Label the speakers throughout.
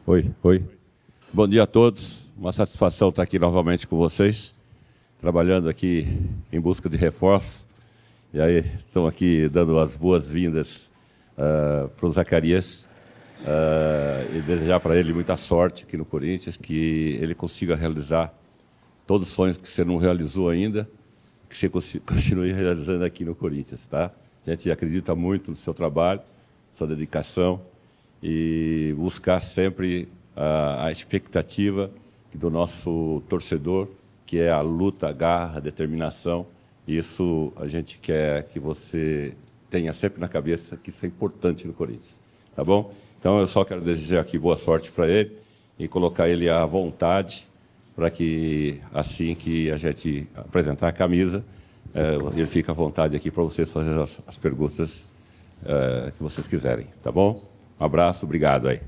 Speaker 1: Oi, oi. Bom dia a todos. Uma satisfação estar aqui novamente com vocês, trabalhando aqui em busca de reforços. E aí, estão aqui dando as boas-vindas para o Zacarias e desejar para ele muita sorte aqui no Corinthians, que ele consiga realizar todos os sonhos que você não realizou ainda, que você continue realizando aqui no Corinthians, tá? A gente acredita muito no seu trabalho, sua dedicação, e buscar sempre a expectativa do nosso torcedor, que é a luta, a garra, a determinação. Isso a gente quer que você tenha sempre na cabeça que isso é importante no Corinthians, tá bom? Então eu só quero desejar aqui boa sorte para ele e colocar ele à vontade para que assim que a gente apresentar a camisa, ele fique à vontade aqui para vocês fazerem as perguntas que vocês quiserem, tá bom? Um abraço, obrigado aí.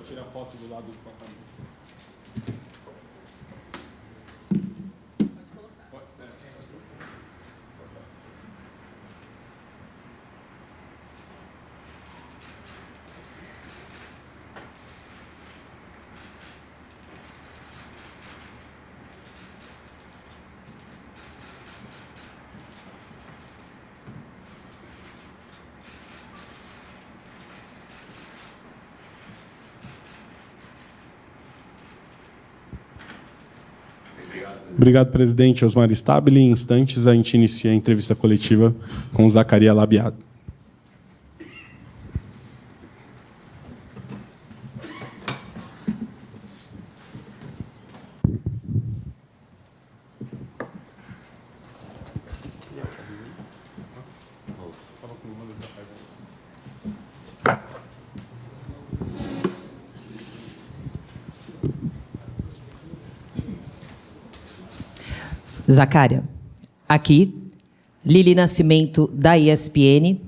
Speaker 2: Tira a foto do lado com a camisa. Obrigado, presidente Osmar Stabile. Em instantes, a gente inicia a entrevista coletiva com o Zacarias Labiado.
Speaker 3: Zacarias, aqui, Lili Nascimento, da ESPN.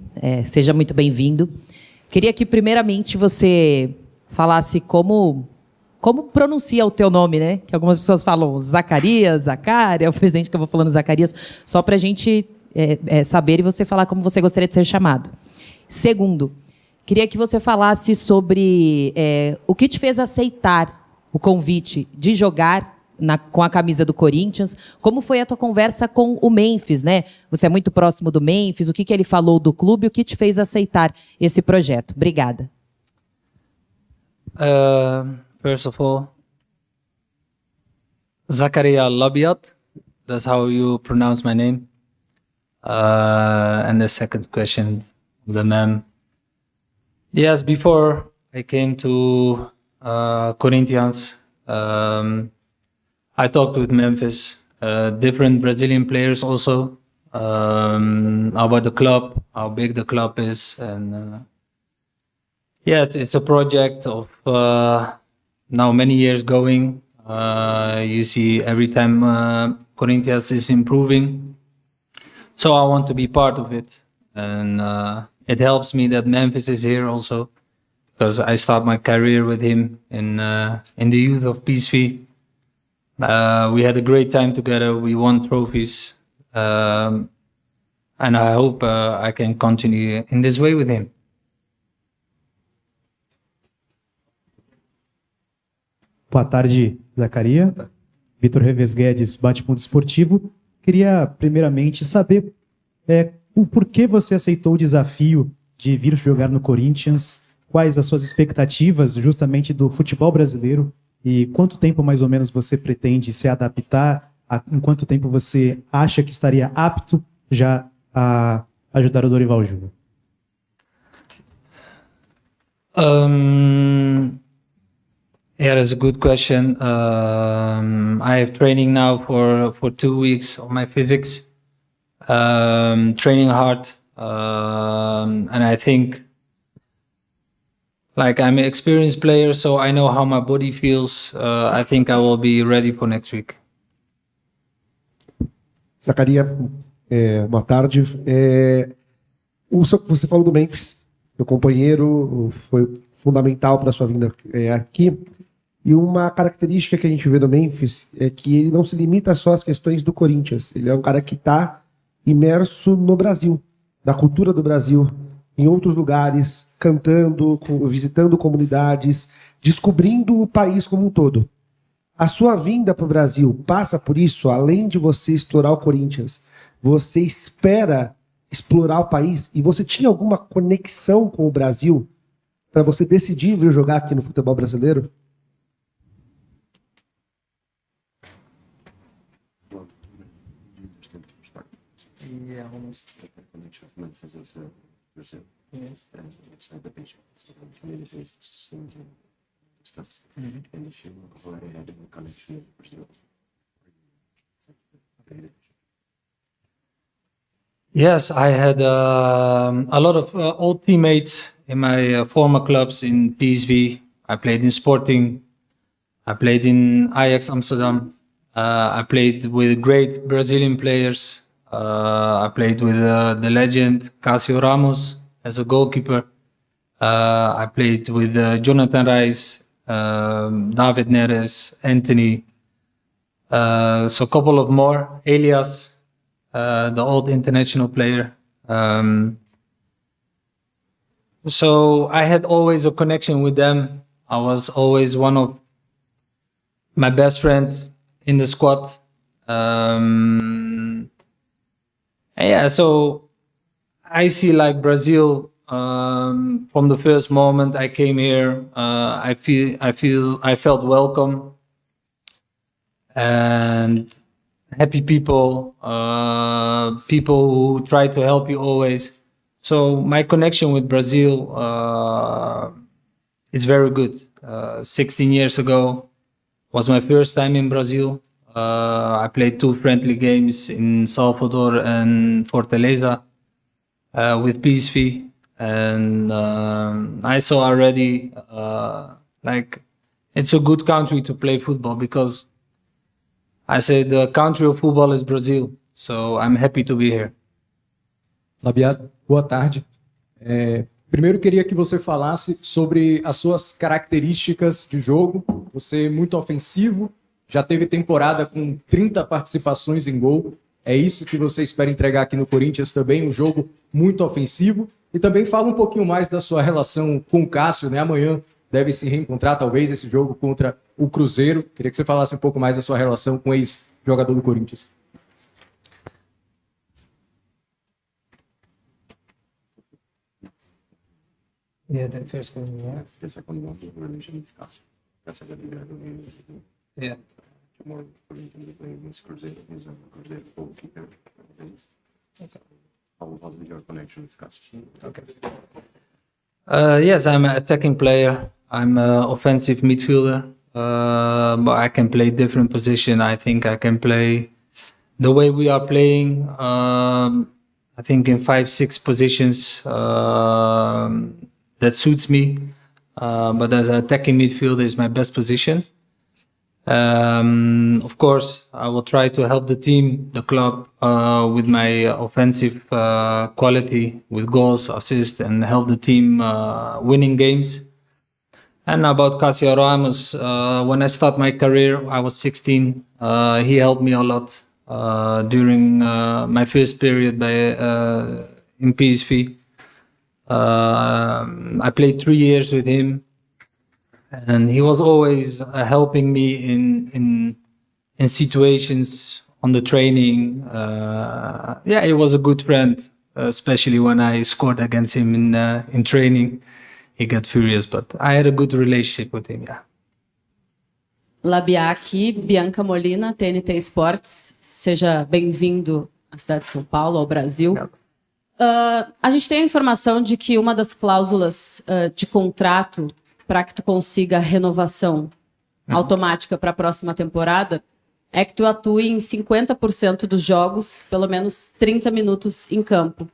Speaker 3: Seja muito bem-vindo. Queria que, primeiramente, você falasse como pronuncia o teu nome, né? Que algumas pessoas falam Zacarias, Zacarias, o presidente que eu vou falando Zacarias, só para a gente saber e você falar como você gostaria de ser chamado. Segundo, queria que você falasse sobre o que te fez aceitar o convite de jogar com a camisa do Corinthians. Como foi a tua conversa com o Memphis, né? Você é muito próximo do Memphis. O que ele falou do clube? O que te fez aceitar esse projeto? Obrigada.
Speaker 4: First of all, Zacarias Labiad. That's how you pronounce my name. And the second question, the ma'am. Yes, before I came to Corinthians, I talked with Memphis, different Brazilian players also, about the club, how big the club is. And it's a project of now many years going. You see every time Corinthians is improving. So I want to be part of it. And it helps me that Memphis is here also, because I start my career with him in the youth of PSV. We had a great time together. We won trophies, and I hope I can continue in this way with him.
Speaker 5: Boa tarde, Zacarias. Vitor Reves Guedes, Bate-Ponto Esportivo. Queria, primeiramente, saber o porquê você aceitou o desafio de vir jogar no Corinthians, quais as suas expectativas justamente do futebol brasileiro e quanto tempo mais ou menos você pretende se adaptar, em quanto tempo você acha que estaria apto já a ajudar o Dorival Júnior?
Speaker 4: Yeah, that's a good question. I have training now for 2 weeks on my physics, training hard, and I think like I'm an experienced player, so I know how my body feels. I think I will be ready for next week.
Speaker 6: Zacaria, boa tarde. Você falou do Memphis, meu companheiro, foi fundamental para a sua vinda aqui. E uma característica que a gente vê do Memphis é que ele não se limita só às questões do Corinthians. Ele é um cara que está imerso no Brasil, na cultura do Brasil, em outros lugares, cantando, visitando comunidades, descobrindo o país como um todo. A sua vinda para o Brasil passa por isso, além de você explorar o Corinthians, você espera explorar o país e você tinha alguma conexão com o Brasil para você decidir vir jogar aqui no futebol brasileiro?
Speaker 4: Yeah, almost. Yes. Yes, I had a lot of old teammates in my former clubs in PSV. I played in Sporting. I played in Ajax Amsterdam. I played with great Brazilian players. I played with the legend Cássio Ramos as a goalkeeper. I played with Jonathan Reis, David Neres, Anthony. So a couple of more. Elias, the old international player. So I had always a connection with them. I was always one of my best friends in the squad. Yeah, so I see like Brazil from the first moment I came here. I felt welcome and happy people, people who try to help you always. So my connection with Brazil is very good. 16 years ago was my first time in Brazil. I played 2 friendly games in Salvador and Fortaleza with PSV, and I saw already like it's a good country to play football because I say the country of football is Brazil, so I'm happy to be here.
Speaker 7: Labiat, boa tarde. Primeiro queria que você falasse sobre as suas características de jogo. Você é muito ofensivo, já teve temporada com 30 participações em gol. É isso que você espera entregar aqui no Corinthians também, um jogo muito ofensivo. E também fala um pouquinho mais da sua relação com o Cássio, né? Amanhã deve se reencontrar, talvez, esse jogo contra o Cruzeiro. Queria que você falasse um pouco mais da sua relação com o ex-jogador do Corinthians.
Speaker 4: Yeah, the first one. Yeah.
Speaker 1: The second one, you mentioned Cássio. That's a good
Speaker 4: Yeah.
Speaker 1: Tomorrow, Corinthians playing against Cruzeiro. He's a Cruzeiro goalkeeper. How is your connection with Cássio?
Speaker 4: Okay. Yes, I'm an attacking player. I'm an offensive midfielder, but I can play different position. I think I can play the way we are playing. I think in 5-6 positions that suits me. But as an attacking midfielder is my best position. Of course, I will try to help the team, the club, with my offensive quality, with goals, assists, and help the team winning games. And about Cássio Ramos, when I started my career, I was 16. He helped me a lot during my first period in PSV. I played 3 years with him. And he was always helping me in situations on the training. Yeah, he was a good friend, especially when I scored against him in training. He got furious, but I had a good relationship with him. Yeah.
Speaker 3: Labiat aqui, Bianca Molina, TNT Esportes. Seja bem-vindo à cidade de São Paulo, ao Brasil. A gente tem a informação de que uma das cláusulas de contrato para que tu consiga renovação
Speaker 8: automática para a próxima temporada é que tu atue em 50% dos jogos, pelo menos 30 minutos em campo.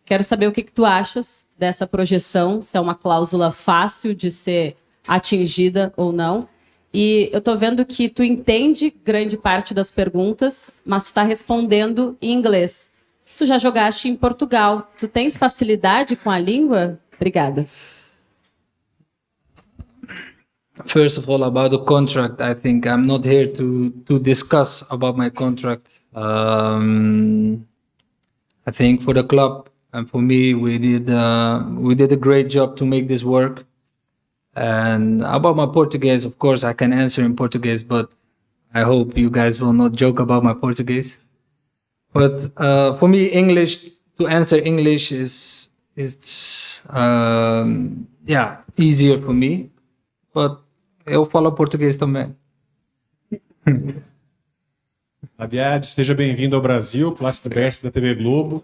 Speaker 8: Quero saber o que tu achas dessa projeção, se é uma cláusula fácil de ser atingida ou não. E eu tô vendo que tu entende grande parte das perguntas, mas tu tá respondendo em inglês. Tu já jogaste em Portugal. Tu tens facilidade com a língua? Obrigada.
Speaker 4: First of all, about the contract, I think I'm not here to discuss about my contract. I think for the club and for me, we did a great job to make this work. And about my Portuguese, of course, I can answer in Portuguese, but I hope you guys will not joke about my Portuguese. But for me, English, to answer English is easier for me. But eu falo português também.
Speaker 9: Labiad, seja bem-vindo ao Brasil, Plácido Berce da TV Globo.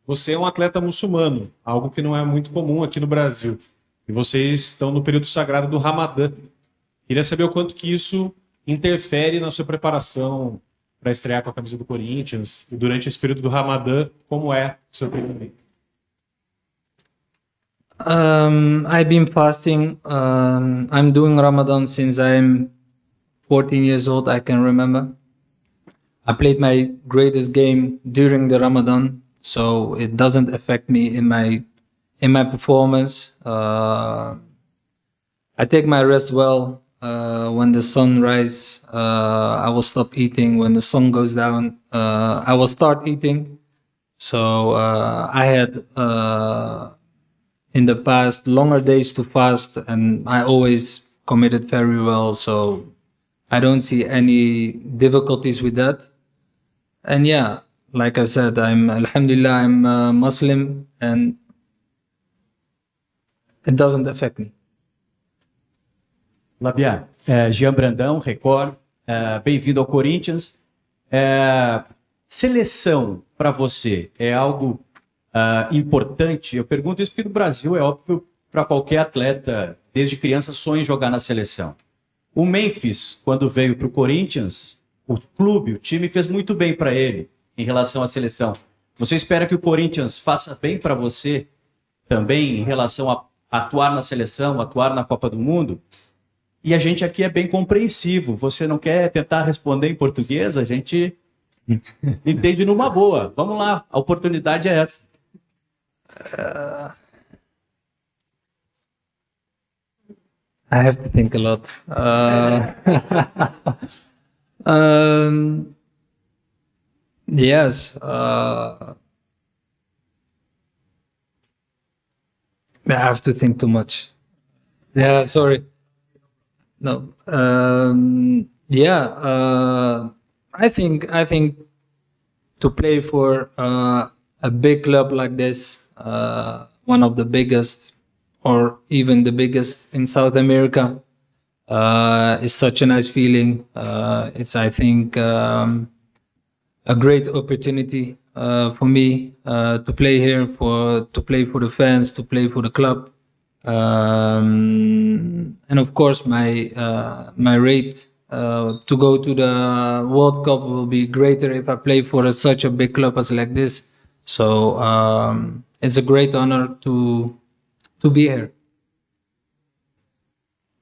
Speaker 9: Você é um atleta muçulmano, algo que não é muito comum aqui no Brasil. E vocês estão no período sagrado do Ramadã. Queria saber o quanto que isso interfere na sua preparação para estrear com a camisa do Corinthians e durante esse período do Ramadã, como é o seu treinamento?
Speaker 4: I've been fasting. I'm doing Ramadan since I'm 14 years old, I can remember. I played my greatest game during the Ramadan, so it doesn't affect me in my performance. I take my rest well. When the sun rises, I will stop eating. When the sun goes down, I will start eating. So I had in the past longer days to fast, and I always committed very well. So I don't see any difficulties with that. And yeah, like I said, Alhamdulillah, I'm Muslim, and it doesn't affect me.
Speaker 10: Labiad, Jean Brandão, Record, bem-vindo ao Corinthians. Seleção para você é algo importante? Eu pergunto isso porque no Brasil é óbvio para qualquer atleta, desde criança, sonha em jogar na seleção. O Memphis, quando veio para o Corinthians, o clube, o time fez muito bem para ele em relação à seleção. Você espera que o Corinthians faça bem para você também em relação a atuar na seleção, atuar na Copa do Mundo? E a gente aqui é bem compreensivo. Você não quer tentar responder em português? A gente entende numa boa. Vamos lá, a oportunidade é essa.
Speaker 4: I have to think a lot. Yes. I have to think too much. Yeah, sorry. No. I think to play for a big club like this, one of the biggest, or even the biggest in South America, is such a nice feeling. It's, I think, a great opportunity for me to play here, to play for the fans, to play for the club. And of course, my rate to go to the World Cup will be greater if I play for such a big club as like this. So it's a great honor to be here.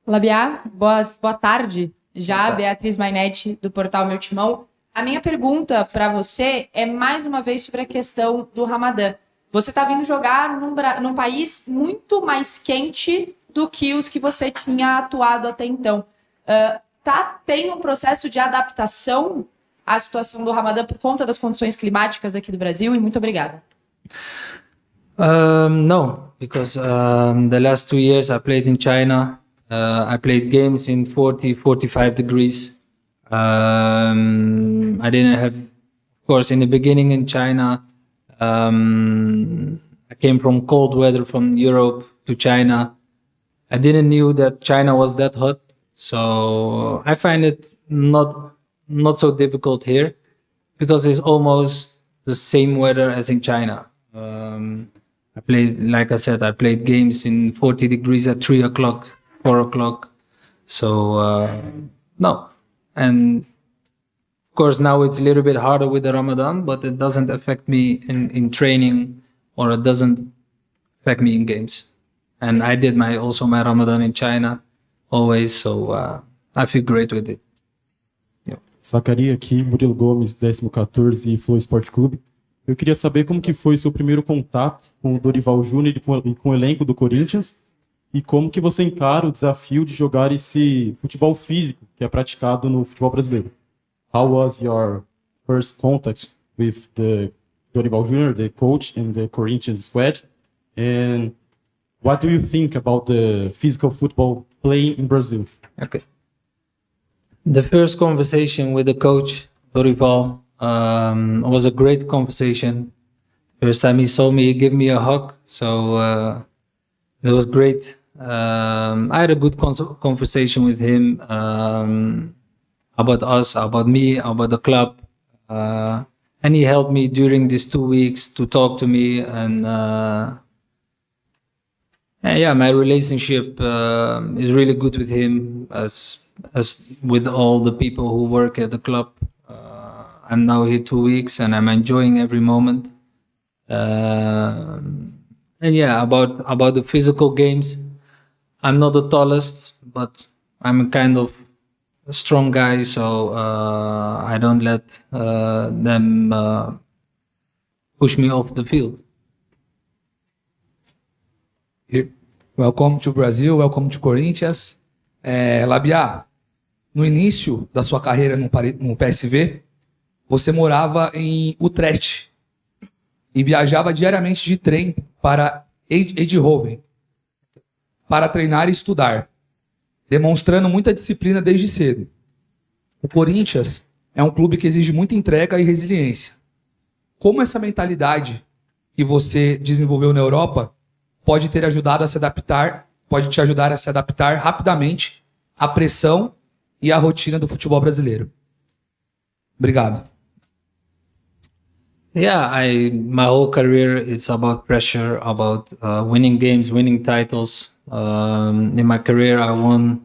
Speaker 11: Labiad, boa tarde. Já, Beatriz Mainetti, do portal Meu Timão. A minha pergunta para você é mais uma vez sobre a questão do Ramadã. Você está vindo jogar num país muito mais quente do que os que você tinha atuado até então. Tem um processo de adaptação à situação do Ramadã por conta das condições climáticas aqui do Brasil? E muito obrigada.
Speaker 4: No, because the last 2 years I played in China. I played games in 40, 45 degrees. I didn't have, of course, in the beginning in China, I came from cold weather from Europe to China. I didn't knew that China was that hot. So I find it not so difficult here because it's almost the same weather as in China. I played, like I said, I played games in 40 degrees at 3 o'clock, 4 o'clock. So no. And of course, now it's a little bit harder with the Ramadan, but it doesn't affect me in training, or it doesn't affect me in games. And I did also my Ramadan in China always, so I feel great with it.
Speaker 2: Zacaria aqui, Murilo Gomes, 14º Flow Esporte Clube. Eu queria saber como que foi seu primeiro contato com o Dorival Júnior e com o elenco do Corinthians, e como que você encara o desafio de jogar esse futebol físico que é praticado no futebol brasileiro. How was your first contact with the Dorival Júnior, the coach and the Corinthians squad? And what do you think about the physical football playing in Brazil?
Speaker 4: Okay. The first conversation with the coach, Dorival, was a great conversation. First time he saw me, he gave me a hug, so it was great. I had a good conversation with him about us, about me, about the club, and he helped me during these 2 weeks to talk to me, and yeah, my relationship is really good with him, as with all the people who work at the club. I'm now here 2 weeks, and I'm enjoying every moment. And yeah, about the physical games, I'm not the tallest, but I'm a kind of a strong guy, so I don't let them push me off the field.
Speaker 12: Welcome to Brazil, welcome to Corinthians. Labiá, no início da sua carreira no PSV, você morava em Utrecht e viajava diariamente de trem para Eindhoven para treinar e estudar, demonstrando muita disciplina desde cedo. O Corinthians é um clube que exige muita entrega e resiliência. Como essa mentalidade que você desenvolveu na Europa pode te ajudar a se adaptar rapidamente à pressão e à rotina do futebol brasileiro? Obrigado.
Speaker 4: Yeah, my whole career is about pressure, about winning games, winning titles. In my career, I won,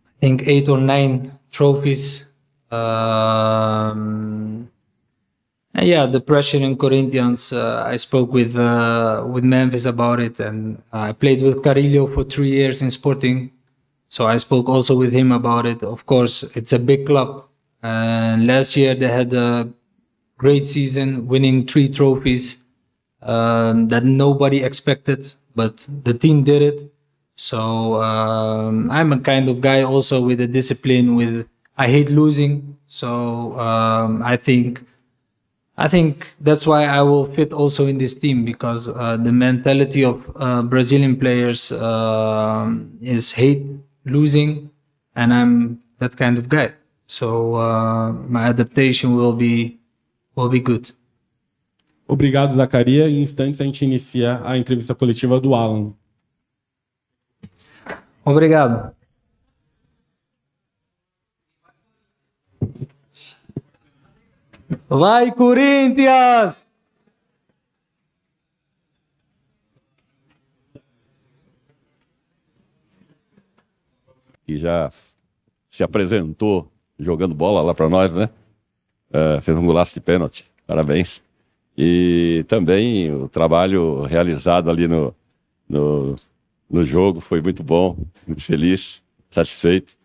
Speaker 4: I think, 8 or 9 trophies. And yeah, the pressure in Corinthians, I spoke with Memphis about it, and I played with Carillo for 3 years in Sporting. So I spoke also with him about it. Of course, it's a big club. And last year they had a great season, winning 3 trophies that nobody expected, but the team did it. So I'm a kind of guy also with a discipline. I hate losing. So I think that's why I will fit also in this team, because the mentality of Brazilian players is hate losing, and I'm that kind of guy. So my adaptation will be good.
Speaker 2: Obrigado, Zacaria. Em instantes a gente inicia a entrevista coletiva do Alan.
Speaker 4: Obrigado. Vai, Corinthians!
Speaker 1: Que já se apresentou jogando bola lá para nós, né? Fez um golaço de pênalti. Parabéns. E também o trabalho realizado ali no jogo foi muito bom, muito feliz, satisfeito.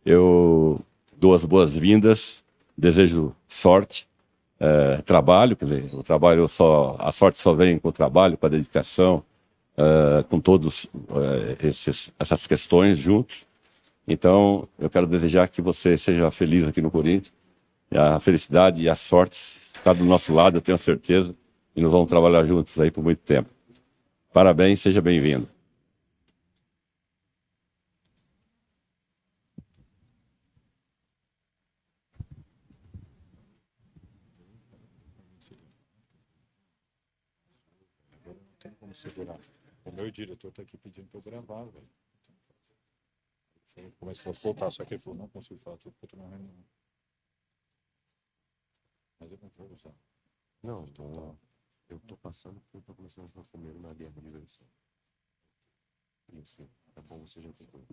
Speaker 1: Eu dou as boas-vindas, desejo sorte, trabalho, quer dizer, a sorte só vem com o trabalho, com a dedicação, com todos essas questões juntos. Então, eu quero desejar que você seja feliz aqui no Corinthians. A felicidade e a sorte está do nosso lado, eu tenho certeza, e nós vamos trabalhar juntos aí por muito tempo. Parabéns, seja bem-vindo.
Speaker 9: Não tem como segurar. O meu diretor está aqui pedindo para eu gravar, velho. Ele começou a soltar, só que ele falou, não consigo falar tudo porque eu estou na reunião. Mas eu não vou usar.
Speaker 13: Não, eu tô passando porque eu tô começando a ficar com medo na guerra de versão. E assim, é bom você já ter coisa.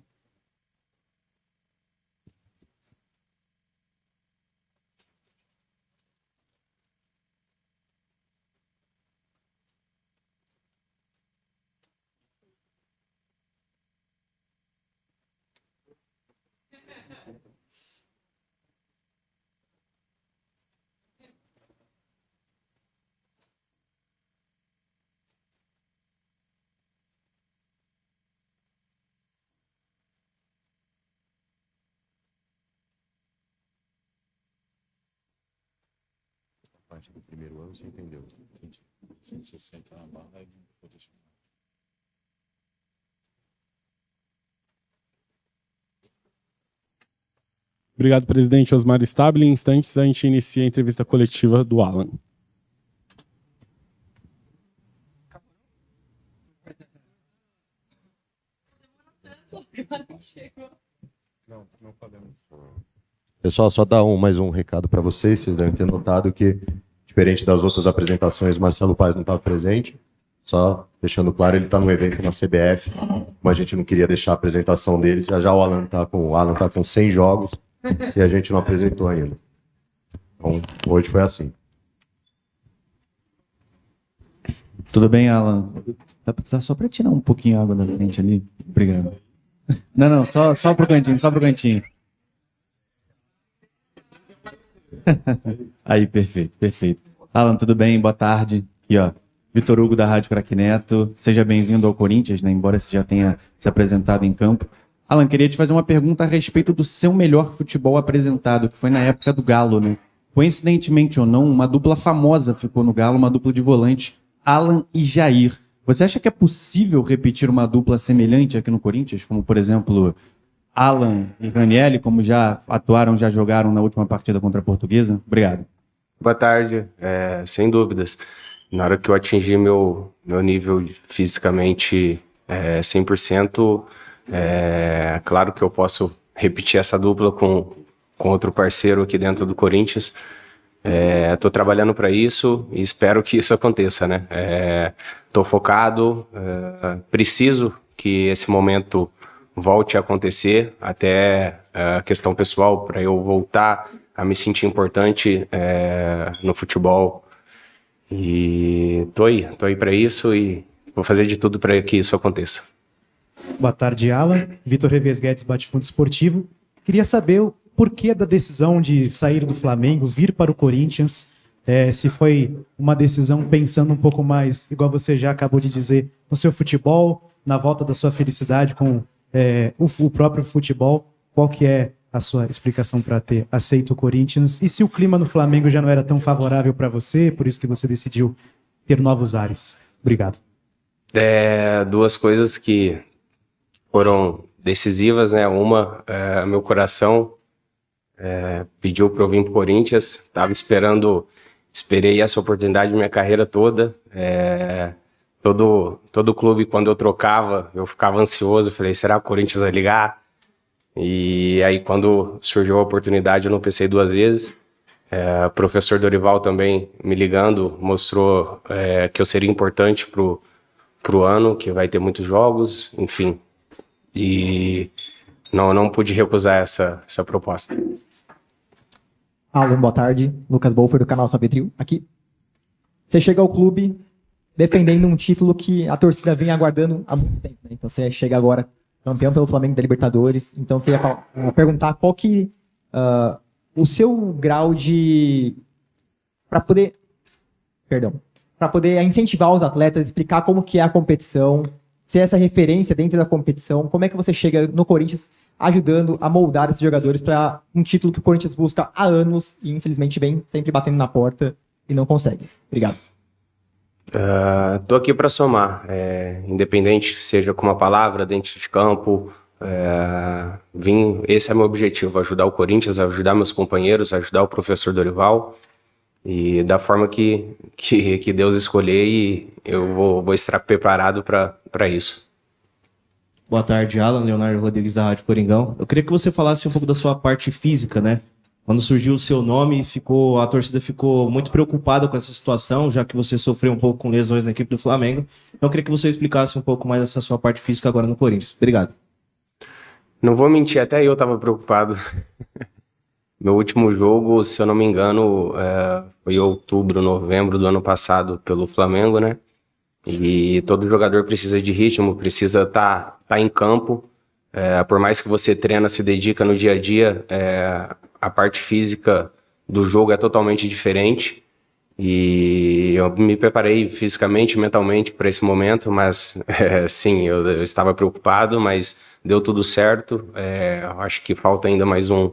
Speaker 13: parte do primeiro ano, você entendeu?
Speaker 9: 160 na barra e Obrigado, presidente Osmar Stabile. Em instantes, a gente inicia a entrevista coletiva do Alan.
Speaker 13: Não podemos. Pessoal, só dar mais um recado para vocês. Vocês devem ter notado que, diferente das outras apresentações, Marcelo Paes não estava presente. Só deixando claro, ele está no evento na CBF, mas a gente não queria deixar a apresentação dele. Já o Alan está com 100 jogos e a gente não apresentou ainda. Então, hoje foi assim.
Speaker 14: Tudo bem, Alan? Dá só para tirar um pouquinho a água da frente ali? Obrigado. Não, só pro cantinho. Aí, perfeito. Alan, tudo bem? Boa tarde. Aqui, ó, Vitor Hugo da Rádio Craque Neto. Seja bem-vindo ao Corinthians, né? Embora você já tenha se apresentado em campo. Alan, queria te fazer uma pergunta a respeito do seu melhor futebol apresentado, que foi na época do Galo, né? Coincidentemente ou não, uma dupla famosa ficou no Galo, uma dupla de volante, Alan e Jair. Você acha que é possível repetir uma dupla semelhante aqui no Corinthians, como, por exemplo, Alan e Ranieri, como já atuaram, já jogaram na última partida contra a Portuguesa? Obrigado.
Speaker 15: Boa tarde, sem dúvidas. Na hora que eu atingi meu nível fisicamente 100%, claro que eu posso repetir essa dupla com outro parceiro aqui dentro do Corinthians. Estou trabalhando para isso e espero que isso aconteça, né? Estou focado, preciso que esse momento volte a acontecer, até a questão pessoal, para eu voltar a me sentir importante no futebol. E tô aí para isso e vou fazer de tudo para que isso aconteça.
Speaker 5: Boa tarde, Alan. Vitor Reves Guedes, Bate-Fundo Esportivo. Queria saber o porquê da decisão de sair do Flamengo, vir para o Corinthians, se foi uma decisão pensando um pouco mais, igual você já acabou de dizer, no seu futebol, na volta da sua felicidade com o próprio futebol. Qual que é a sua explicação para ter aceito o Corinthians? E se o clima no Flamengo já não era tão favorável para você, por isso que você decidiu ter novos ares? Obrigado.
Speaker 15: Duas coisas que foram decisivas, né? Uma, meu coração pediu para eu vir para o Corinthians. Esperei essa oportunidade minha carreira toda. Todo clube, quando eu trocava, eu ficava ansioso. Falei, será que o Corinthians vai ligar? E aí, quando surgiu a oportunidade, eu não pensei duas vezes. O professor Dorival também me ligando, mostrou que eu seria importante pro ano, que vai ter muitos jogos, enfim. E não pude recusar essa proposta.
Speaker 16: Alô, boa tarde. Lucas Bolfer, do canal Sabetril, aqui. Você chega ao clube defendendo um título que a torcida vem aguardando há muito tempo, né? Então você chega agora campeão pelo Flamengo da Libertadores. Então eu queria perguntar qual que o seu grau de... para poder incentivar os atletas, explicar como que é a competição, ser essa referência dentro da competição, como é que você chega no Corinthians ajudando a moldar esses jogadores para um título que o Corinthians busca há anos e infelizmente vem sempre batendo na porta e não consegue. Obrigado.
Speaker 15: Tô aqui para somar, independente seja com uma palavra dentro de campo, esse é meu objetivo, ajudar o Corinthians, ajudar meus companheiros, ajudar o professor Dorival, e da forma que Deus escolher, e eu vou estar preparado para isso.
Speaker 17: Boa tarde, Alan, Leonardo Rodrigues da Rádio Coringão. Eu queria que você falasse um pouco da sua parte física, né? Quando surgiu o seu nome, a torcida ficou muito preocupada com essa situação, já que você sofreu um pouco com lesões na equipe do Flamengo. Então eu queria que você explicasse um pouco mais essa sua parte física agora no Corinthians. Obrigado.
Speaker 15: Não vou mentir, até eu estava preocupado. Meu último jogo, se eu não me engano, foi em outubro, novembro do ano passado pelo Flamengo, né? E todo jogador precisa de ritmo, precisa tá em campo. Por mais que você treina, se dedica no dia a dia, a parte física do jogo é totalmente diferente. E eu me preparei fisicamente, mentalmente para esse momento, mas sim, eu estava preocupado, mas deu tudo certo. Acho que falta ainda mais um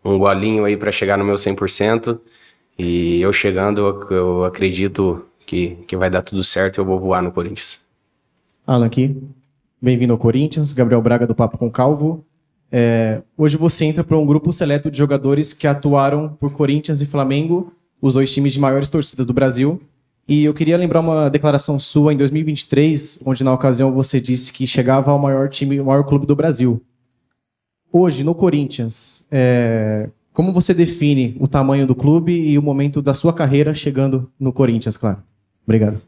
Speaker 15: golinho aí para chegar no meu 100%. E eu chegando, eu acredito que vai dar tudo certo e eu vou voar no Corinthians.
Speaker 17: Alan aqui, bem-vindo ao Corinthians, Gabriel Braga do Papo com Calvo. Hoje você entra para um grupo seleto de jogadores que atuaram por Corinthians e Flamengo, os dois times de maiores torcidas do Brasil. E eu queria lembrar uma declaração sua em 2023, onde na ocasião você disse que chegava ao maior time, ao maior clube do Brasil. Hoje, no Corinthians, como você define o tamanho do clube e o momento da sua carreira chegando no Corinthians, claro? Obrigado.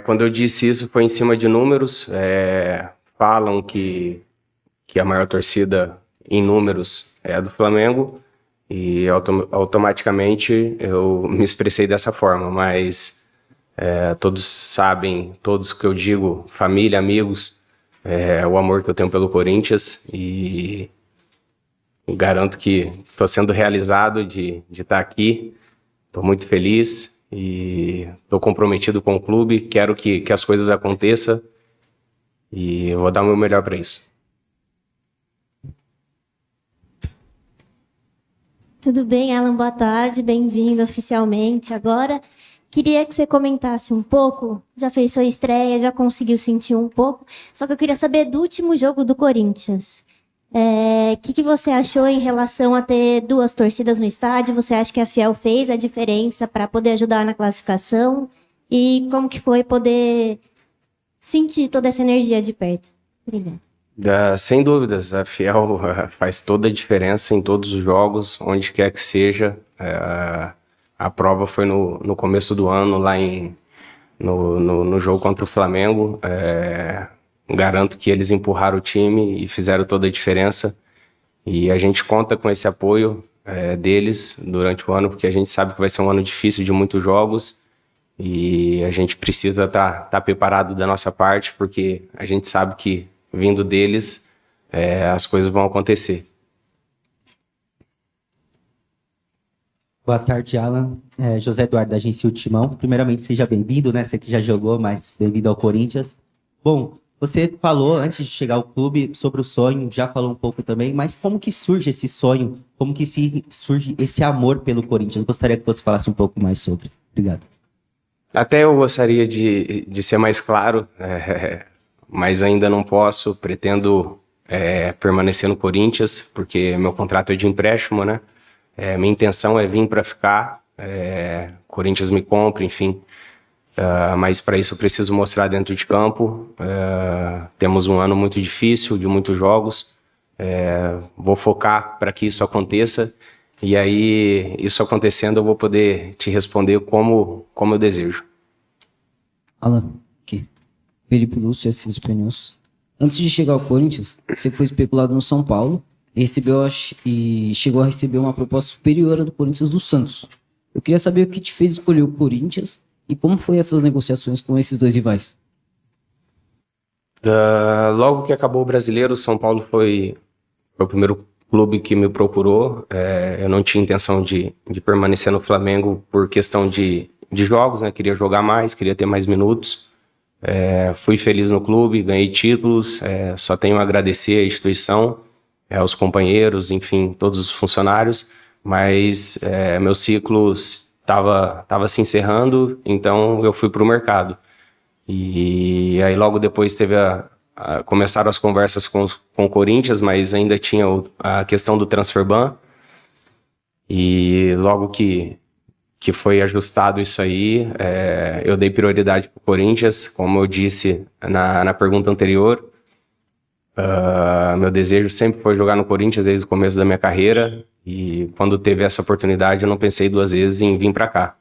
Speaker 15: Quando eu disse isso foi em cima de números. Falam que a maior torcida em números é a do Flamengo e automaticamente eu me expressei dessa forma, mas todos sabem, todos que eu digo, família, amigos, o amor que eu tenho pelo Corinthians e garanto que estou sendo realizado de estar aqui, estou muito feliz e estou comprometido com o clube, quero que as coisas aconteçam e eu vou dar o meu melhor para isso.
Speaker 18: Tudo bem, Alan? Boa tarde, bem-vindo oficialmente. Agora, queria que você comentasse um pouco, já fez sua estreia, já conseguiu sentir um pouco, só que eu queria saber do último jogo do Corinthians. O que você achou em relação a ter duas torcidas no estádio? Você acha que a Fiel fez a diferença para poder ajudar na classificação? E como que foi poder sentir toda essa energia de perto? Obrigada.
Speaker 15: Sem dúvidas, a Fiel faz toda a diferença em todos os jogos, onde quer que seja. A prova foi no começo do ano, lá no jogo contra o Flamengo. Garanto que eles empurraram o time e fizeram toda a diferença. E a gente conta com esse apoio deles durante o ano, porque a gente sabe que vai ser um ano difícil de muitos jogos. E a gente precisa tá preparado da nossa parte, porque a gente sabe que vindo deles, as coisas vão acontecer.
Speaker 19: Boa tarde, Alan. José Eduardo, da agência Timão. Primeiramente, seja bem-vindo, né? Você que já jogou, mas bem-vindo ao Corinthians. Bom, você falou, antes de chegar ao clube, sobre o sonho, já falou um pouco também, mas como que surge esse sonho? Como que surge esse amor pelo Corinthians? Eu gostaria que você falasse um pouco mais sobre. Obrigado.
Speaker 15: Até eu gostaria de ser mais claro, mas ainda não posso. Pretendo permanecer no Corinthians, porque meu contrato é de empréstimo, né? Minha intenção é vir para ficar, Corinthians me compra, enfim. Mas para isso eu preciso mostrar dentro de campo. Temos um ano muito difícil, de muitos jogos. Vou focar para que isso aconteça. E aí, isso acontecendo, eu vou poder te responder como eu desejo.
Speaker 20: Alan, aqui. Felipe Lúcio, Assis Pneus. Antes de chegar ao Corinthians, você foi especulado no São Paulo e chegou a receber uma proposta superior à do Corinthians do Santos. Eu queria saber o que te fez escolher o Corinthians e como foi essas negociações com esses dois rivais.
Speaker 15: Logo que acabou o Brasileiro, o São Paulo foi o primeiro clube que me procurou. Eu não tinha intenção de permanecer no Flamengo por questão de jogos, né? Queria jogar mais, queria ter mais minutos. Fui feliz no clube, ganhei títulos, só tenho a agradecer à instituição, aos companheiros, enfim, todos os funcionários, mas meu ciclo estava se encerrando, então eu fui para o mercado. E aí logo depois começaram as conversas com o Corinthians, mas ainda tinha a questão do transfer ban. E logo que foi ajustado isso aí, eu dei prioridade para o Corinthians, como eu disse na pergunta anterior. Meu desejo sempre foi jogar no Corinthians desde o começo da minha carreira, e quando teve essa oportunidade eu não pensei duas vezes em vir para cá.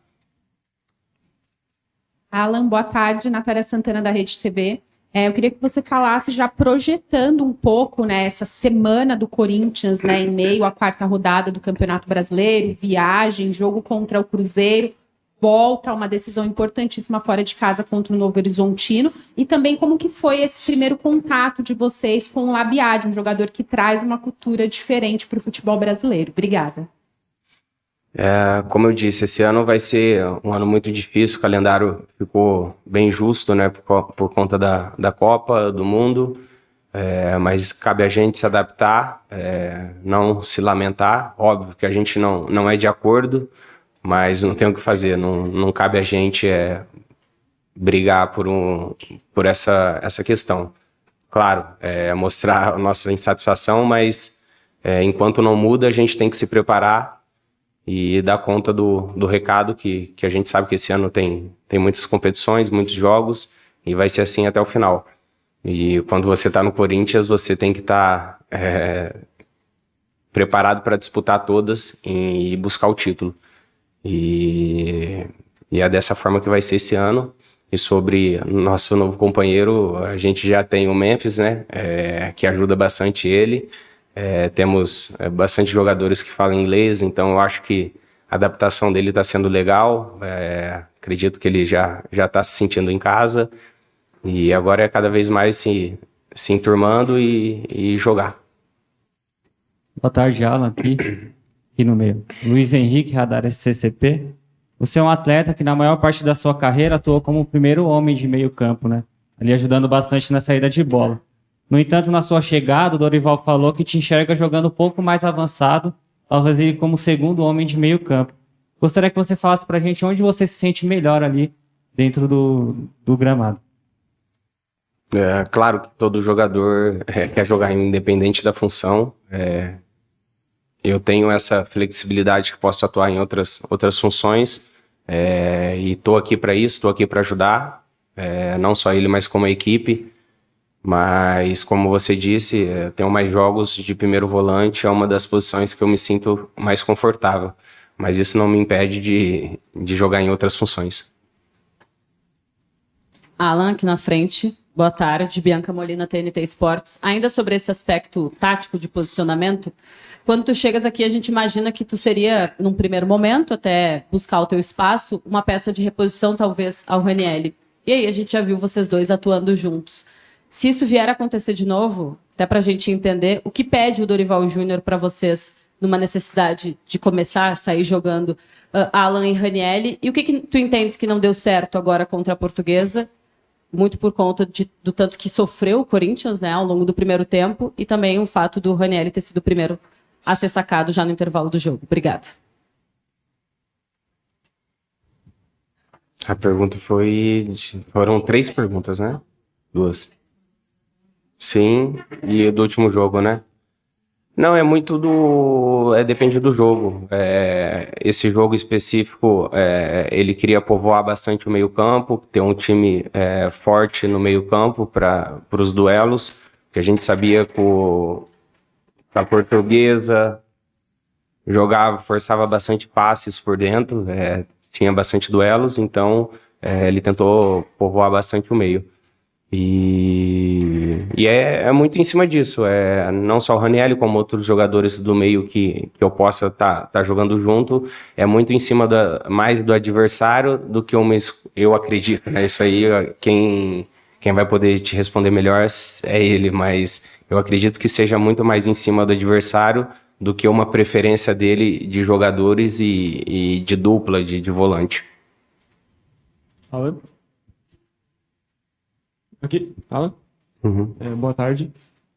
Speaker 21: Alan, boa tarde. Natália Santana, da Rede TV. Eu queria que você falasse, já projetando um pouco, né, essa semana do Corinthians, né, em meio à quarta rodada do Campeonato Brasileiro, viagem, jogo contra o Cruzeiro, volta a uma decisão importantíssima fora de casa contra o Novo Horizontino, e também como que foi esse primeiro contato de vocês com o Labiad, um jogador que traz uma cultura diferente para o futebol brasileiro. Obrigada.
Speaker 15: Como eu disse, esse ano vai ser um ano muito difícil, o calendário ficou bem justo, né, por conta da Copa do Mundo, mas cabe a gente se adaptar, não se lamentar. Óbvio que a gente não é de acordo, mas não tem o que fazer, não cabe a gente brigar por essa questão. Claro, mostrar a nossa insatisfação, mas enquanto não muda, a gente tem que se preparar e dar conta do recado que a gente sabe que esse ano tem muitas competições, muitos jogos, e vai ser assim até o final. E quando você está no Corinthians, você tem que estar preparado para disputar todas e buscar o título. E é dessa forma que vai ser esse ano. E sobre nosso novo companheiro, a gente já tem o Memphis, né, que ajuda bastante ele. Temos bastante jogadores que falam inglês, então eu acho que a adaptação dele está sendo legal. Acredito que ele já está se sentindo em casa. E agora é cada vez mais se enturmando e jogar.
Speaker 6: Boa tarde, Alan, aqui no meio. Luiz Henrique, Radar SCCP. Você é um atleta que na maior parte da sua carreira atuou como o primeiro homem de meio campo, né? Ali ajudando bastante na saída de bola. No entanto, na sua chegada, o Dorival falou que te enxerga jogando um pouco mais avançado, talvez ele como segundo homem de meio campo. Gostaria que você falasse pra gente onde você se sente melhor ali dentro do gramado.
Speaker 15: Claro que todo jogador quer jogar independente da função. Eu tenho essa flexibilidade que posso atuar em outras funções, e estou aqui para isso, estou aqui para ajudar, não só ele, mas como a equipe. Mas, como você disse, tenho mais jogos de primeiro volante, é uma das posições que eu me sinto mais confortável. Mas isso não me impede de jogar em outras funções.
Speaker 8: Alan, aqui na frente. Boa tarde, Bianca Molina, TNT Esportes. Ainda sobre esse aspecto tático de posicionamento, quando tu chegas aqui, a gente imagina que tu seria, num primeiro momento, até buscar o teu espaço, uma peça de reposição, talvez, ao Raniel. E aí a gente já viu vocês dois atuando juntos. Se isso vier a acontecer de novo, até pra gente entender, o que pede o Dorival Júnior para vocês numa necessidade de começar a sair jogando Alan e Raniel? E o que tu entendes que não deu certo agora contra a Portuguesa? Muito por conta do tanto que sofreu o Corinthians, né, ao longo do primeiro tempo, e também o fato do Raniel ter sido o primeiro a ser sacado já no intervalo do jogo. Obrigada.
Speaker 15: A pergunta foram 3 perguntas, né? 2. Sim, e do último jogo, né? Não, depende do jogo. Esse jogo específico, ele queria povoar bastante o meio-campo, ter um time forte no meio-campo para os duelos, que a gente sabia que a Portuguesa forçava bastante passes por dentro, tinha bastante duelos, então ele tentou povoar bastante o meio. E é muito em cima disso, não só o Raniel, como outros jogadores do meio que eu possa tá jogando junto, é muito em cima mais do adversário do que eu acredito, né? Isso aí, quem vai poder te responder melhor é ele, mas eu acredito que seja muito mais em cima do adversário do que uma preferência dele de jogadores e de dupla, de volante.
Speaker 6: Alan? Aqui, Alan?
Speaker 15: Uhum.
Speaker 6: Boa tarde.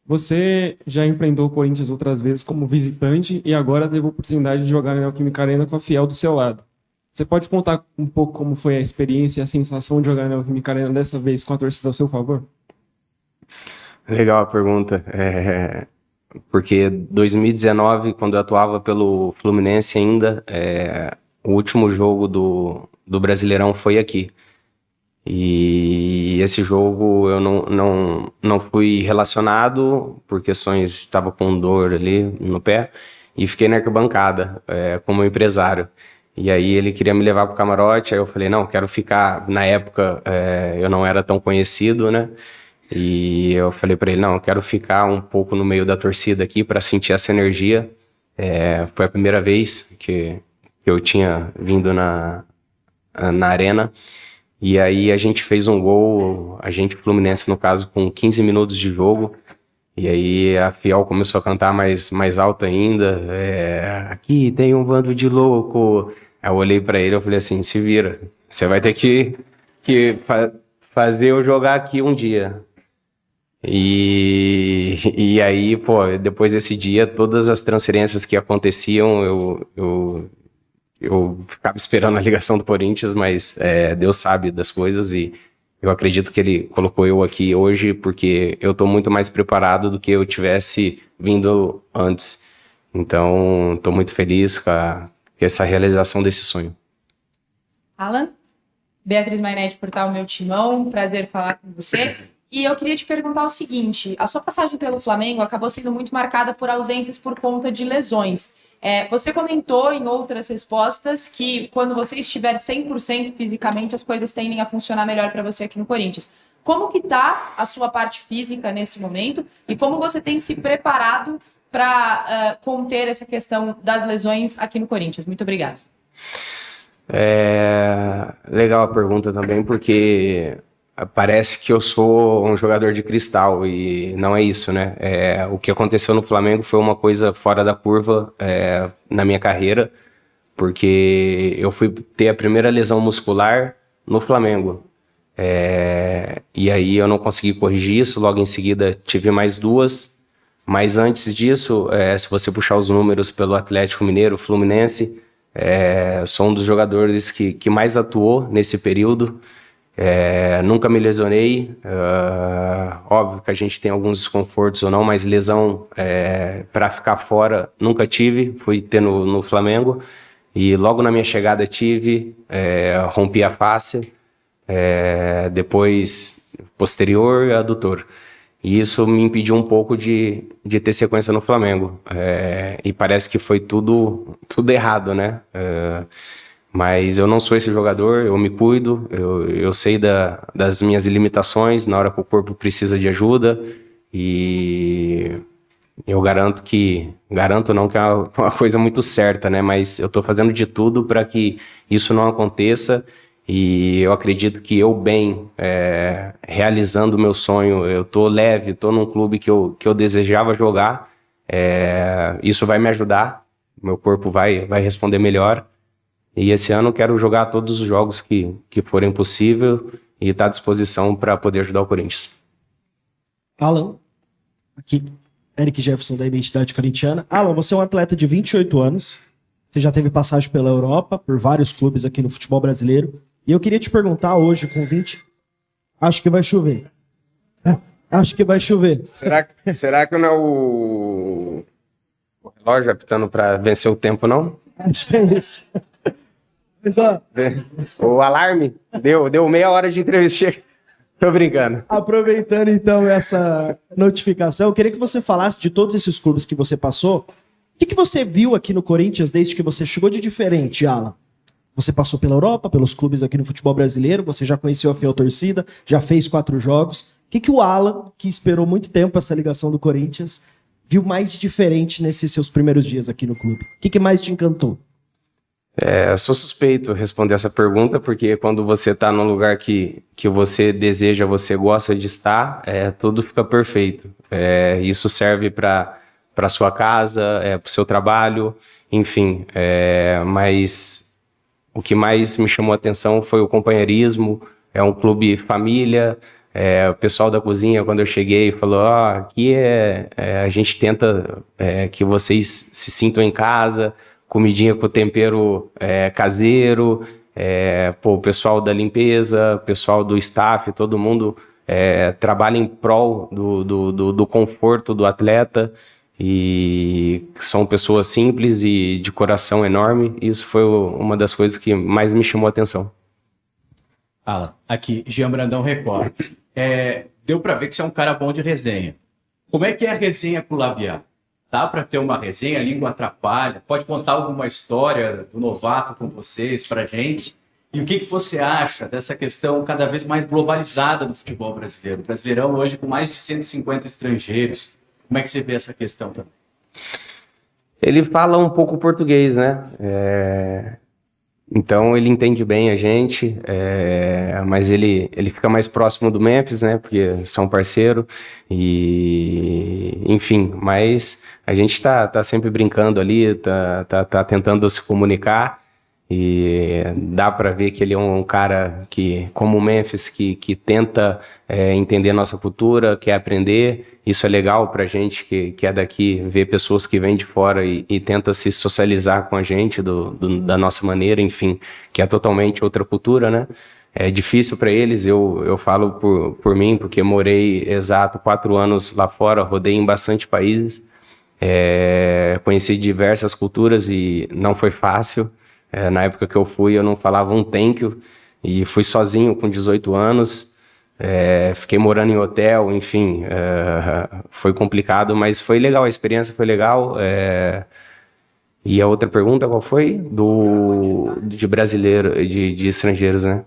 Speaker 6: Você já enfrentou o Corinthians outras vezes como visitante e agora teve a oportunidade de jogar na Neoquímica Arena com a Fiel do seu lado. Você pode contar um pouco como foi a experiência e a sensação de jogar na Neoquímica Arena dessa vez com a torcida ao seu favor?
Speaker 15: Legal a pergunta. Porque 2019, quando eu atuava pelo Fluminense ainda, o último jogo do Brasileirão foi aqui. E esse jogo eu não fui relacionado por questões, estava com dor ali no pé e fiquei na arquibancada como empresário. E aí ele queria me levar para o camarote, aí eu falei, não, quero ficar. Na época eu não era tão conhecido, né? E eu falei para ele, não, eu quero ficar um pouco no meio da torcida aqui para sentir essa energia. Foi a primeira vez que eu tinha vindo na arena. E aí a gente fez um gol, a gente, Fluminense no caso, com 15 minutos de jogo. E aí a Fiel começou a cantar mais alto ainda. Aqui tem um bando de louco. Aí eu olhei pra ele e falei assim, se vira. Você vai ter que fazer eu jogar aqui um dia. E aí, pô, depois desse dia, todas as transferências que aconteciam, eu eu ficava esperando a ligação do Corinthians, mas Deus sabe das coisas e eu acredito que ele colocou eu aqui hoje porque eu estou muito mais preparado do que eu tivesse vindo antes. Então, estou muito feliz com essa realização desse sonho.
Speaker 11: Alan, Beatriz Mainetti, Portal Meu Timão, prazer falar com você. E eu queria te perguntar o seguinte, a sua passagem pelo Flamengo acabou sendo muito marcada por ausências por conta de lesões. Você comentou em outras respostas que quando você estiver 100% fisicamente, as coisas tendem a funcionar melhor para você aqui no Corinthians. Como que tá a sua parte física nesse momento e como você tem se preparado para conter essa questão das lesões aqui no Corinthians? Muito obrigada.
Speaker 15: Legal a pergunta também, porque parece que eu sou um jogador de cristal e não é isso, né? O que aconteceu no Flamengo foi uma coisa fora da curva na minha carreira, porque eu fui ter a primeira lesão muscular no Flamengo. E aí eu não consegui corrigir isso, logo em seguida tive mais 2, mas antes disso, se você puxar os números pelo Atlético Mineiro, Fluminense, sou um dos jogadores que mais atuou nesse período. Nunca me lesionei, óbvio que a gente tem alguns desconfortos ou não, mas lesão para ficar fora nunca tive, fui ter no Flamengo e logo na minha chegada tive, rompi a face, depois posterior e adutor, e isso me impediu um pouco de ter sequência no Flamengo, e parece que foi tudo errado, né? Mas eu não sou esse jogador, eu me cuido, eu sei das minhas limitações na hora que o corpo precisa de ajuda e eu garanto não que é uma coisa muito certa, né? Mas eu estou fazendo de tudo para que isso não aconteça e eu acredito que eu realizando o meu sonho, eu estou leve, estou num clube que eu desejava jogar, isso vai me ajudar, meu corpo vai responder melhor. E esse ano eu quero jogar todos os jogos que forem possível e estar à disposição para poder ajudar o Corinthians.
Speaker 7: Alan, aqui, Eric Jefferson da Identidade Corintiana. Alan, você é um atleta de 28 anos, você já teve passagem pela Europa, por vários clubes aqui no futebol brasileiro, e eu queria te perguntar hoje, com 20... Acho que vai chover. Acho que vai chover.
Speaker 15: Será que não é o relógio apitando para vencer o tempo, não?
Speaker 7: Acho que é isso.
Speaker 15: O alarme deu meia hora de entrevista. Tô brincando.
Speaker 7: Aproveitando então essa notificação, eu queria que você falasse de todos esses clubes que você passou. O que você viu aqui no Corinthians desde que você chegou de diferente, Alan? Você passou pela Europa, pelos clubes aqui no futebol brasileiro, você já conheceu a fiel torcida, já fez 4 jogos. O que o Alan, que esperou muito tempo essa ligação do Corinthians, viu mais de diferente nesses seus primeiros dias aqui no clube? O que mais te encantou?
Speaker 15: Sou suspeito responder essa pergunta, porque quando você está num lugar que você deseja, você gosta de estar, tudo fica perfeito. Isso serve para sua casa, para o seu trabalho, enfim. Mas o que mais me chamou a atenção foi o companheirismo, é um clube família. O pessoal da cozinha, quando eu cheguei, falou: aqui a gente tenta que vocês se sintam em casa, comidinha com tempero caseiro, o pessoal da limpeza, o pessoal do staff, todo mundo trabalha em prol do conforto do atleta e são pessoas simples e de coração enorme. Isso foi uma das coisas que mais me chamou a atenção.
Speaker 10: Alan, aqui, Jean Brandão Record. Deu pra ver que você é um cara bom de resenha. Como é que é a resenha com o Labiá? Dá para ter uma resenha, a língua atrapalha? Pode contar alguma história do novato com vocês pra gente? E o que você acha dessa questão cada vez mais globalizada do futebol brasileiro? O Brasileirão hoje com mais de 150 estrangeiros. Como é que você vê essa questão também?
Speaker 15: Ele fala um pouco português, né? Então ele entende bem a gente, mas ele fica mais próximo do Memphis, né? Porque são parceiro e enfim, mas a gente tá sempre brincando ali, tá tentando se comunicar E dá para ver que ele é um cara que, como o Memphis, que tenta entender a nossa cultura, quer aprender. Isso é legal pra gente que é daqui, ver pessoas que vêm de fora e tenta se socializar com a gente da nossa maneira, enfim, que é totalmente outra cultura, né? É difícil para eles, eu falo por mim, porque morei exato 4 anos lá fora, rodei em bastante países, conheci diversas culturas e não foi fácil. Na época que eu fui, eu não falava um thank you, e fui sozinho com 18 anos, fiquei morando em hotel, enfim, foi complicado, mas foi legal, a experiência foi legal. E a outra pergunta, qual foi? De brasileiro, de estrangeiros, né?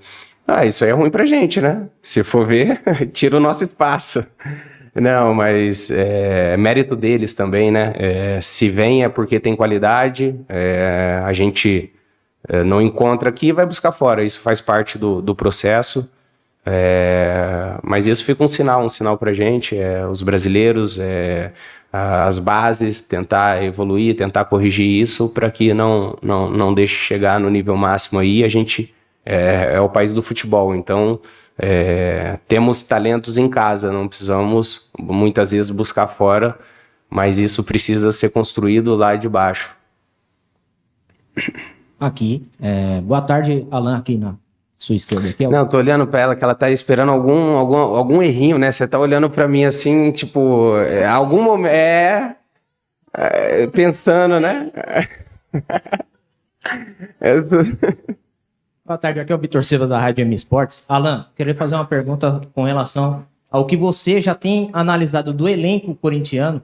Speaker 15: Isso aí é ruim pra gente, né? Se for ver, tira o nosso espaço. Não, mas é mérito deles também, né? Se vem é porque tem qualidade, a gente não encontra aqui e vai buscar fora. Isso faz parte do processo. Mas isso fica um sinal pra gente, os brasileiros, as bases, tentar evoluir, tentar corrigir isso para que não deixe chegar no nível máximo aí. A gente é o país do futebol, então temos talentos em casa, não precisamos muitas vezes buscar fora, mas isso precisa ser construído lá de baixo.
Speaker 3: Aqui, boa tarde, Alan, aqui na sua esquerda. Aqui
Speaker 15: Não, tô olhando para ela que ela tá esperando algum errinho, né? Você tá olhando para mim assim, tipo, algum momento, pensando, né?
Speaker 3: Boa tarde, aqui é o Vitor Silva da Rádio M Sports. Alan, queria fazer uma pergunta com relação ao que você já tem analisado do elenco corintiano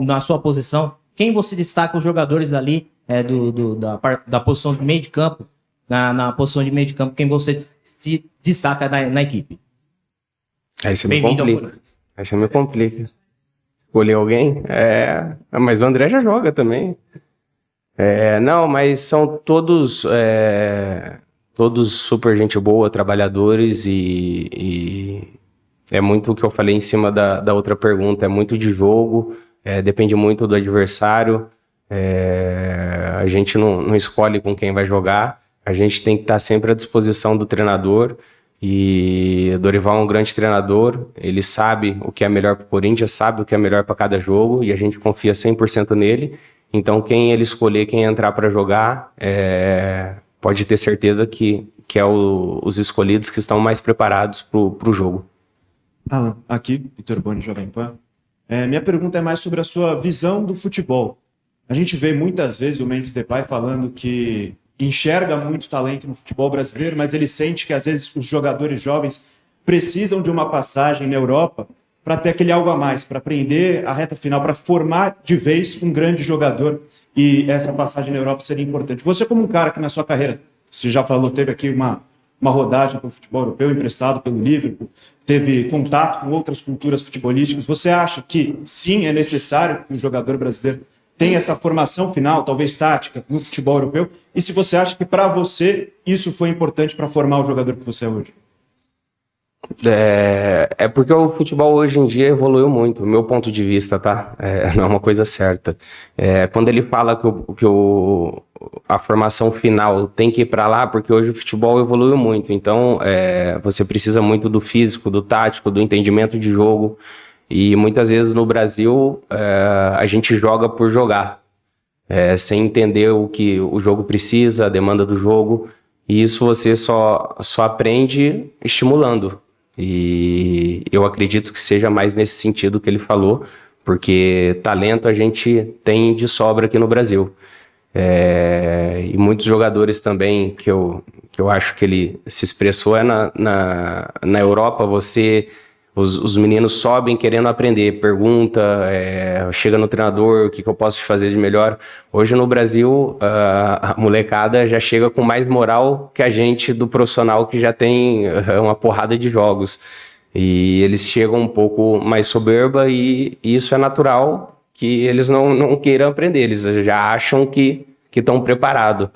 Speaker 3: na sua posição. Quem você destaca os jogadores ali da posição de meio de campo, na posição de meio de campo, quem você se destaca na equipe?
Speaker 15: Aí você me complica. Escolher alguém? Mas o André já joga também. Não, mas são todos super gente boa, trabalhadores e é muito o que eu falei em cima da outra pergunta, é muito de jogo, depende muito do adversário, a gente não escolhe com quem vai jogar, a gente tem que estar sempre à disposição do treinador e o Dorival é um grande treinador, ele sabe o que é melhor para o Corinthians, sabe o que é melhor para cada jogo e a gente confia 100% nele, então quem ele escolher, quem entrar para jogar, pode ter certeza que é os escolhidos que estão mais preparados para o jogo.
Speaker 22: Alan, aqui, Vitor Boni, Jovem Pan. Minha pergunta é mais sobre a sua visão do futebol. A gente vê muitas vezes o Memphis Depay falando que enxerga muito talento no futebol brasileiro, mas ele sente que às vezes os jogadores jovens precisam de uma passagem na Europa para ter aquele algo a mais, para aprender a reta final, para formar de vez um grande jogador, e essa passagem na Europa seria importante. Você, como um cara que na sua carreira, você já falou, teve aqui uma rodagem para o futebol europeu, emprestado pelo Liverpool, teve contato com outras culturas futebolísticas, você acha que sim, é necessário que o jogador brasileiro tenha essa formação final, talvez tática, no futebol europeu, e se você acha que para você isso foi importante para formar o jogador que você é hoje?
Speaker 15: Porque o futebol hoje em dia evoluiu muito, do meu ponto de vista, tá? Não é uma coisa certa. Quando ele fala que a formação final tem que ir para lá, porque hoje o futebol evoluiu muito, então você precisa muito do físico, do tático, do entendimento de jogo, e muitas vezes no Brasil a gente joga por jogar, sem entender o que o jogo precisa, a demanda do jogo, e isso você só aprende estimulando. E eu acredito que seja mais nesse sentido que ele falou, porque talento a gente tem de sobra aqui no Brasil. E muitos jogadores também que eu acho que ele se expressou na Europa, os meninos sobem querendo aprender, pergunta, chega no treinador, o que eu posso fazer de melhor. Hoje no Brasil, a molecada já chega com mais moral que a gente do profissional que já tem uma porrada de jogos. E eles chegam um pouco mais soberba e isso é natural que eles não queiram aprender, eles já acham que estão preparados.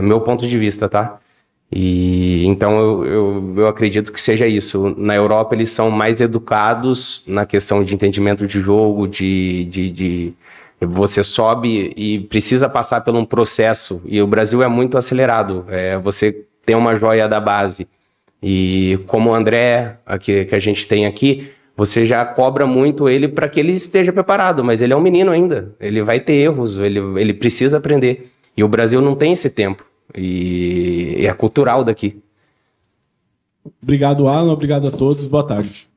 Speaker 15: Meu ponto de vista, tá? E então eu acredito que seja isso. Na Europa eles são mais educados na questão de entendimento de jogo, de Você sobe e precisa passar por um processo, e o Brasil é muito acelerado. Você tem uma joia da base, e como o André, que a gente tem aqui, você já cobra muito ele para que ele esteja preparado, mas ele é um menino ainda, ele vai ter erros, ele precisa aprender. E o Brasil não tem esse tempo, e é cultural daqui.
Speaker 2: Obrigado, Alan, obrigado a todos, boa tarde.